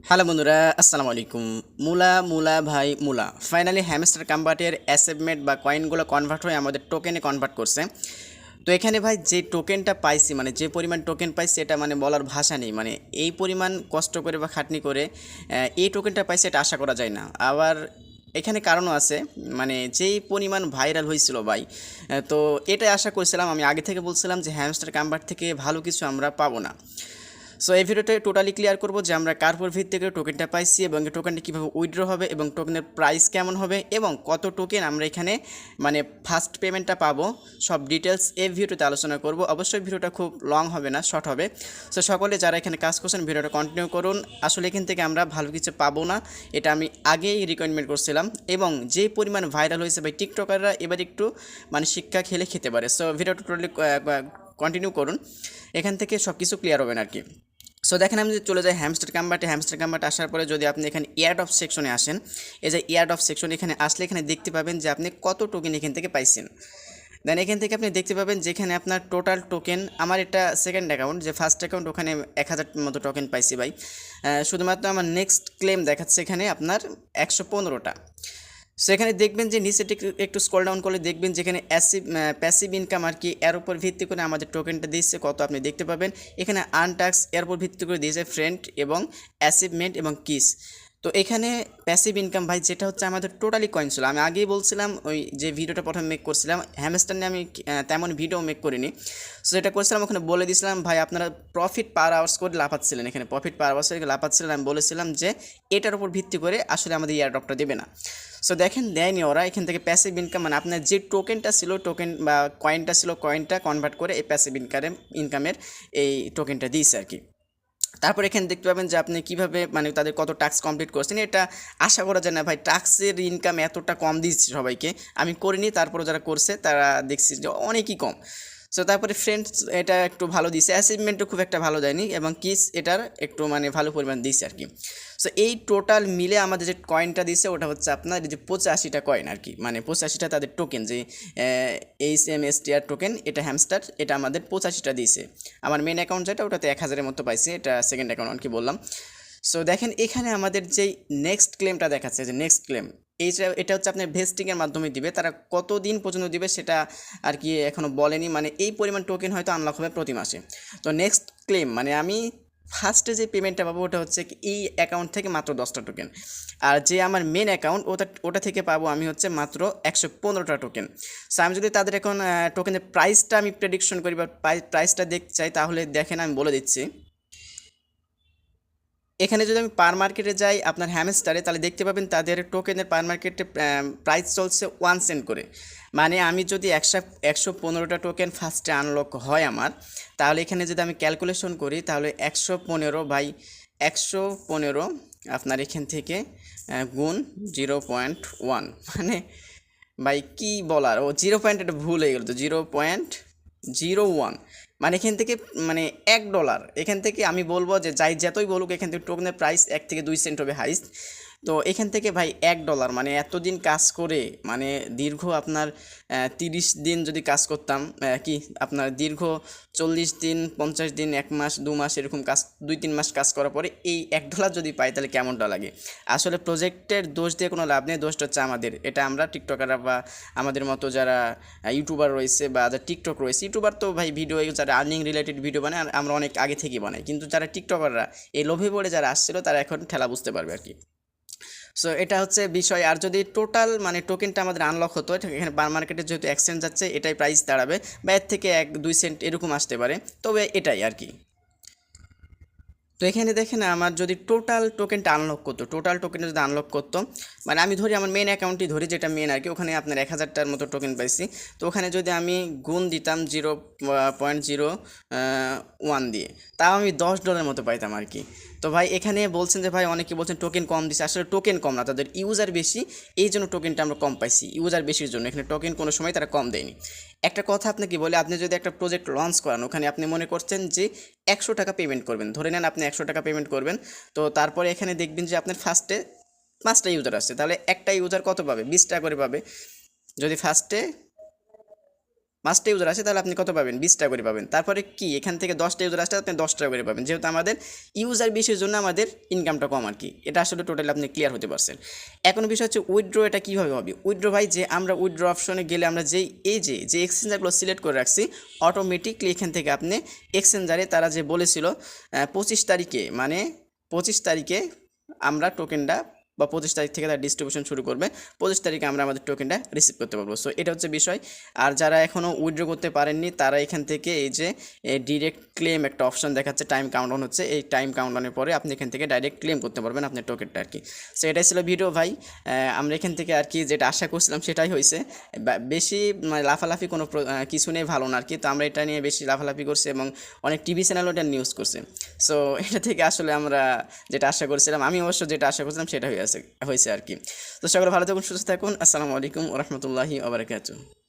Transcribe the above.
Hello বন্ধুরা, আসসালামু আলাইকুম। মুলা মুলা ভাই মুলা ফাইনালি হ্যামস্টার কম্বাটের অ্যাসেভমেন্ট বা কয়েনগুলো কনভার্ট হয়ে আমাদের টোকেনে কনভার্ট করছে। তো এখানে ভাই যে টোকেনটা পাইছি, মানে যে পরিমাণ টোকেন পাইছি, এটা মানে বলার ভাষা নেই। মানে এই পরিমাণ কষ্ট করে বা খাটনি করে এই টোকেনটা পাইছি, এটা আশা করা যায় না। আবার এখানে কারণও আছে, মানে যেই পরিমাণ ভাইরাল হয়েছিল ভাই, তো এটাই আশা করছিলাম। আমি আগে থেকে বলছিলাম যে হ্যামস্টার কম্বাট থেকে ভালো কিছু আমরা পাবো না। সো এই ভিডিওতে টোটালি ক্লিয়ার করব যে আমরা কার ভিত্তি থেকে টোকেনটা পাইছি এবং এই টোকেনটা কীভাবে উইথড্র হবে এবং টোকেনের প্রাইস কেমন হবে এবং কত টোকেন আমরা এখানে মানে ফার্স্ট পেমেন্টটা পাবো, সব ডিটেলস এই ভিডিওতে আলোচনা করব। অবশ্যই ভিডিওটা খুব লং হবে না, শর্ট হবে। সো সকলে যারা এখানে কাজ করছেন ভিডিওটা কন্টিনিউ করুন। আসলে এখান থেকে আমরা ভালো কিছু পাবো না, এটা আমি আগেই রিকমেন্ড করছিলাম। এবং যে পরিমাণ ভাইরাল হয়েছে ভাই, টিকটকাররা এবার একটু মানে শিক্ষা খেলে খেতে পারে। সো ভিডিওটা টোটালি কন্টিনিউ করুন, এখান থেকে সব কিছু ক্লিয়ার হবে না আর কি। সো দেখেন, আমি যদি চলে যাই হ্যামস্টার কাম্বাটে আসার পরে যদি আপনি এখানে ইয়ার্ড অফ সেকশনে আসেন, এই যে ইয়ার্ড অফ সেকশন এখানে আসলে এখানে দেখতে পাবেন যে আপনি কত টোকেন এখান থেকে পাইছেন। দেন এখান থেকে আপনি দেখতে পাবেন যেখানে আপনার টোটাল টোকেন, আমার এটা সেকেন্ড অ্যাকাউন্ট, যে ফার্স্ট অ্যাকাউন্ট ওখানে 1000 মতো টোকেন পাইছি ভাই। শুধুমাত্র আমার নেক্সট ক্লেম দেখাচ্ছে এখানে আপনার 115টা। সো এখানে দেখবেন যে নিচে একটু স্ক্রল ডাউন করলে দেখবেন যেখানে প্যাসিভ ইনকাম আর কি, এর উপর ভিত্তি করে আমাদের টোকেনটা দিচ্ছে কত আপনি দেখতে পাবেন। এখানে আনটাক্স, এর উপর ভিত্তি করে দিয়েছে ফ্রেন্ড এবং অ্যাচিভমেন্ট এবং কিস। তো এখানে প্যাসিভ ইনকাম ভাই, যেটা হচ্ছে আমাদের টোটালি কয়েন ছিল। আমি আগেই বলছিলাম, ওই যে ভিডিওটা প্রথমে মেক করছিলাম হ্যামস্টার নিয়ে, আমি তেমন ভিডিও মেক করিনি। সো এটা করছিলাম, ওখানে বলে দিয়েছিলাম ভাই আপনারা প্রফিট পার আওয়ার্স করে লাফাচ্ছিলেন, এখানে প্রফিট পার আওয়ার্স করে লাফাচ্ছিলেন। আমি বলেছিলাম যে এটার উপর ভিত্তি করে আসলে আমাদের ইয়ারড্রপটা দেবে না। সো দেখেন দেয়নি ওরা। এখান থেকে প্যাসিভ ইনকাম মানে আপনার যে টোকেনটা ছিল, টোকেন বা কয়েনটা ছিল, কয়েনটা কনভার্ট করে এই প্যাসিভ ইনকামের এই টোকেনটা দিয়েছে আর কি। তারপর এখানে দেখতে পাবেন যে আপনি কীভাবে মানে তাদের কত টাস্ক কমপ্লিট করছেন। এটা আশা করা যায় না ভাই, টাস্কের ইনকাম এতটা কম দিচ্ছে সবাইকে। আমি করিনি, তারপরে যারা করছে তারা দেখছি যে অনেকই কম। সো তারপরে ফ্রেন্ডস এটা একটু ভালো দিছে, অ্যাচিভমেন্টও খুব একটা ভালো দেয়নি, এবং কিস এটার একটু মানে ভালো পরিমাণ দিছে আর কি। সো এই টোটাল মিলে আমাদের যে কয়েনটা দিছে ওটা হচ্ছে আপনার এই যে 85টা কয়েন আর কি, মানে 85টা তাদের টোকেন, যে HMSTR টোকেন, এটা হ্যামস্টার, এটা আমাদের 85টা দিয়েছে। আমার মেন অ্যাকাউন্ট যেটা, ওটাতে 1000-এর মতো পাইছে, এটা সেকেন্ড অ্যাকাউন্ট আর কি বললাম। সো দেখেন এখানে আমাদের যেই নেক্সট ক্লেমটা দেখাচ্ছে, যে নেক্সট ক্লেম, এটা হচ্ছে আপনার ভেস্টিংয়ের মাধ্যমে দিবে। তারা কতদিন পর্যন্ত দিবে সেটা আর কি এখনও বলেনি, মানে এই পরিমাণ টোকেন হয়তো আনলক হবে প্রতি মাসে। তো নেক্সট ক্লেম মানে আমি ফার্স্টে যে পেমেন্টটা পাবো ওটা হচ্ছে এই অ্যাকাউন্ট থেকে মাত্র 10টা টোকেন। আর যে আমার মেন অ্যাকাউন্ট ওটা থেকে পাবো আমি হচ্ছে মাত্র 115টা টোকেন। সো আমি যদি তাদের এখন টোকেনের প্রাইসটা আমি প্রেডিকশন করি বা প্রাইসটা দেখতে চাই, তাহলে দেখেন আমি বলে দিচ্ছি। এখানে যদি আমি পার মার্কেটে যাই আপনার হ্যামস্টারে, তাহলে দেখতে পাবেন তাদের টোকেনের পার মার্কেটে প্রাইস চলছে 1 সেন্ট করে। মানে আমি যদি 115টা টোকেন ফার্স্টে আনলক হয় আমার, তাহলে এখানে যদি আমি ক্যালকুলেশন করি, তাহলে 115 বাই 115 আপনার এখান থেকে গুণ 0.1, মানে ভাই কী বলার, ও 0 পয়েন্ট, এটা ভুল হয়ে গেল, তো 0.01, মানে এখান থেকে মানে $1, এখান থেকে আমি বলবো যে যাই যতই বলুক, এখান থেকে টোকেনের প্রাইস 1 থেকে 2 সেন্ট হবে হাইস্ট। তো এখান থেকে ভাই $1, মানে এতদিন কাজ করে, মানে দীর্ঘ আপনার 30 দিন যদি কাজ করতাম, কি আপনার দীর্ঘ 40 দিন 50 দিন 1 মাস 2 মাস এরকম কাজ, 2-3 মাস কাজ করার পরে এই $1 যদি পাই, তাহলে কেমনটা লাগে। আসলে প্রজেক্টের দোষ দিয়ে কোনো লাভ নেই, দোষটা হচ্ছে আমাদের। এটা আমরা টিকটকাররা বা আমাদের মতো যারা ইউটিউবার রয়েছে বা যারা টিকটক রয়েছে, ইউটিউবার তো ভাই ভিডিও, যারা আর্নিং রিলেটেড ভিডিও বানায়, আর আমরা অনেক আগে থেকেই বানাই, কিন্তু যারা টিকটকাররা এই লোভে পড়ে যারা আসছিল, তারা এখন ঠেলা বুঝতে পারবে আর কি। সো এটা হচ্ছে বিষয়। আর যদি টোটাল মানে টোকেনটা আমাদের আনলক হতো, এখানে বার মার্কেটে যেহেতু এক্সচেঞ্জ যাচ্ছে, এটাই প্রাইস দাঁড়াবে, বা এর থেকে 1-2 সেন্ট এরকম আসতে পারে, তবে এটাই আর কি। তো এখানে দেখেন আমার যদি টোটাল টোকেনটা আনলক করতো, টোটাল টোকেনটা যদি আনলক করতো, মানে আমি ধরি আমার মেন অ্যাকাউন্টটি ধরি, যেটা মেন আর কি, ওখানে আপনার 1000টার মতো টোকেন পাইছি। তো ওখানে যদি আমি গুণ দিতাম 0.01 দিয়ে, তাও আমি $10 মতো পাইতাম আর কি। তো ভাই এখানে বলছেন যে ভাই অনেকে বলছেন টোকেন কম দিচ্ছে, আসলে টোকেন কম না, তাদের ইউজার বেশি, এই জন্য টোকেনটা আমরা কম পাইছি, ইউজার বেশির জন্য। এখানে টোকেন কোনো সময় তারা কম দেয়নি। একটা কথা আপনাকে বলে, আপনি যদি একটা প্রজেক্ট লঞ্চ করান, ওখানে আপনি মনে করছেন যে 100 টাকা পেমেন্ট করবেন, ধরে নেন আপনি 100 টাকা পেমেন্ট করবেন। তো তারপরে এখানে দেখবেন যে আপনার ফার্স্টে 5টা ইউজার আসছে, তাহলে একটা ইউজার কত পাবে? 20 টাকা করে পাবে। যদি ফার্স্টে 5টা ইউজার আছে তাহলে আপনি কত পাবেন 20 টাকা করে পাবেন। তারপরে কি এখান থেকে 10টা ইউজার আসলে আপনি 10 টাকা করে পাবেন, যেহেতু আমাদের ইউজার বেশির জন্য আমাদের ইনকামটা কম আর কি। এটা আসলে টোটালি আপনি ক্লিয়ার হতে পারছেন। এখন বিষয় হচ্ছে উইথড্র, এটা কীভাবে হবে উইথড্র ভাই, যে আমরা উইথড্র অপশনে গেলে আমরা যেই এই যে এক্সচেঞ্জারগুলো সিলেক্ট করে রাখছি, অটোমেটিকলি এখান থেকে আপনি এক্সচেঞ্জারে তারা যে বলেছিল 25 তারিখে, মানে 25 তারিখে আমরা টোকেনটা, বা 25 তারিখ থেকে তার ডিস্ট্রিবিউশন শুরু করবে, 25 তারিখে আমরা আমাদের টোকেনটা রিসিভ করতে পারবো। সো এটা হচ্ছে বিষয়। আর যারা এখনও উইথড্র করতে পারেননি তারা এখান থেকে এই যে ডিরেক্ট ক্লেম একটা অপশন দেখাচ্ছে, টাইম কাউন্টডাউন হচ্ছে, এই টাইম কাউন্টডাউনের পরে আপনি এখান থেকে ডাইরেক্ট ক্লেম করতে পারবেন আপনার টোকেনটা আর কি। সো এটাই ছিল ভিডিও ভাই। আমরা এখান থেকে আর কি যেটা আশা করছিলাম সেটাই হয়েছে। বেশি মানে লাফালাফি কোনো কিছু নেই, ভালো না আর কি। তো আমরা এটা নিয়ে বেশি লাফালাফি করছি এবং অনেক টিভি চ্যানেলও এটা নিউজ করছে। সো এটা থেকে আসলে আমরা যেটা আশা করছিলাম, আমি অবশ্য যেটা আশা করছিলাম সেটা হয়েছে আর কি। তো সকলে ভালো থাকুন, সুস্থ থাকুন। আসসালামু আলাইকুম ওয়া রাহমাতুল্লাহি ওয়া বারাকাতুহু।